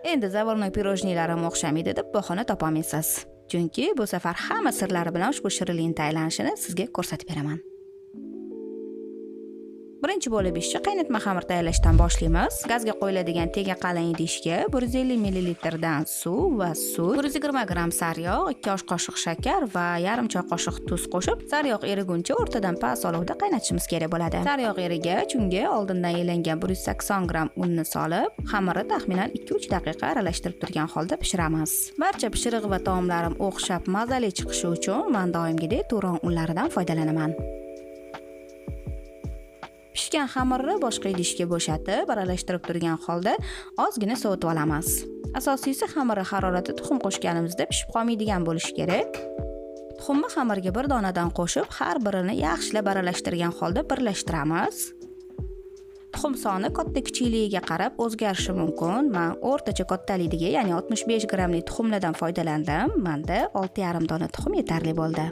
Endi zavornoy pirojnilarim o'xshamaydi deb bahona topolmaysiz. Chunki bu safar hamma sirlari bilan ushbu shirinlikning tayyorlanishini sizga ko'rsatib beraman. Birinchi bo'lib ishchi qaynatma xamir tayyorlashdan boshlaymiz. Gazga qo'yiladigan tega qalin idishga 150 ml dan suv va sut, 120 gram saryog', 2 osh qoshiq shakar va yarim choy qoshiq tuz qo'shib, saryog' eriguncha o'rtadan past olovda qaynatishimiz kerak bo'ladi. Saryog' erigach, unga oldindan yelangan 180 gram unni solib, xamirni taxminan 2-3 daqiqa aralashtirib turgan holda pishiramiz. Barcha pishiriq va taomlarim o'xshab mazali chiqishi uchun men doimgidek turon unlaridan foydalanaman. Pishgan xamirni boshqa idishga bo'shatib, aralashtirib turgan holda ozgina sovutib olamiz. Asosiysi xamirni harorati tuxum qo'shganimizda pishib qolmaydigan bo'lishi kerak. Tuxumni xamirga bir donadan qo'shib, har birini yaxshilab aralashtirgan holda birlashtiramiz. Tuxum soni katta kichikligiga qarab o'zgarishi mumkin. Men o'rtacha kattaligiga, ya'ni 65 gramlik tuxumlardan foydalandim. Menda 6,5 dona tuxum yetarli bo'ldi.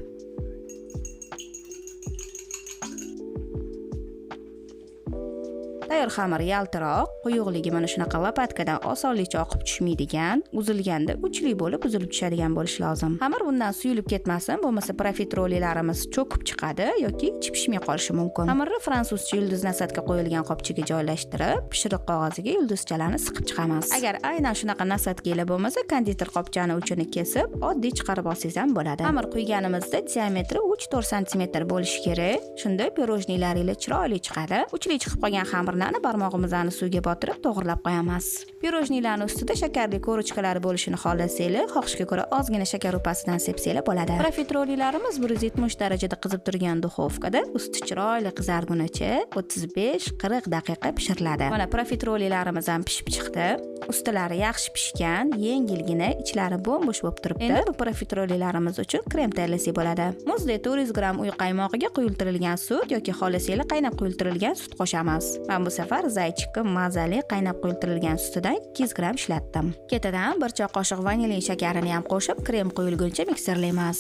Tayyor xamir yaltiroq, quyuqligi mana shunaqa lopatkadan osonlikcha oqib tushmaydigan, uzilganda kuchli bo'lib uzilib tushadigan bo'lishi lozim. Xamir bundan suyulib ketmasin, bo'lmasa profiterollarimiz cho'kib chiqadi yoki ichi pishmay qolishi mumkin. Xamirni fransuzcha yulduz nasadga qo'yilgan qopchiga joylashtirib, pishiriq qog'oziga yulduzchalarni siqib chiqamiz. Agar aynan shunaqa nasadkalar bo'lmasa, konditor qopchani uchini kesib, oddiy chiqarib olsangiz ham bo'ladi. Xamir quyganimizda diametri 3-4 cm bo'lishi kerak. Shunda pirojnilaringiz chiroyli chiqadi. Uchli chiqib qolgan xamir barmog'imizni suvga botirib to'g'irlab qo'yamiz. Pirojnilarning ustida shakarli ko'richkalar bo'lishini xohlasanglar, xohishga ko'ra ozgina shakar upasidan sepsanglar bo'ladi. Profiterollarimiz 170 darajada qizib turgan duxovkada usti chiroyli qizargunicha 35-40 daqiqa pishiriladi. Mana profiterollarimiz ham pishib chiqdi. Ustilari yaxshi pishgan, yengilgina, ichlari bo'm-bo'sh bo'lib turibdi. Endi bu profiterollarimiz uchun krem tayyorlasak bo'ladi. Muzda 400 gram uy qaymog'iga quyultirilgan sut yoki xohlasanglar qaynab quyultirilgan sut qo'shamiz. Men bu safar zaychikka mazali qaynab quyultirilgan sutidan 200 gram ishlatdim. Ketidan 1 choy qoshiq vanilin shakarini ham qo'shib, krem quyilguncha mikserlaymiz.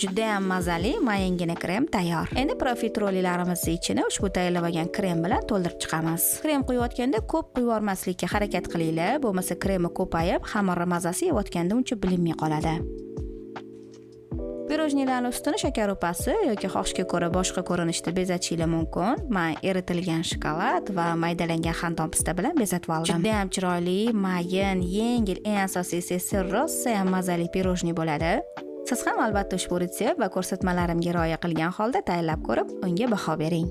Juda ham mazali mayingina krem tayyor. Endi profiterollarimizni ichini ushbu tayyorlab olgan krem bilan to'ldirib chiqamiz. Krem quyayotganda ko'p quyib yubormaslikka harakat qilinglar, bo'lmasa kremi ko'payib, xamirning mazasi yeyotganda uncha bilinmay qoladi. Pirojnilarning ustini shakar upasi yoki xohishga ko'ra boshqa ko'rinishda bezatishingiz mumkin. Men eritilgan shokolad va maydalangan xandon pista bilan bezatib oldim. Juda ham chiroyli, mayin, yengil, eng asosiysi esa rosa ham mazali pirojni bo'ladi. Siz ham albatta ushbu retsept va ko'rsatmalarimga rioya qilgan holda tayyorlab ko'rib, unga baho bering.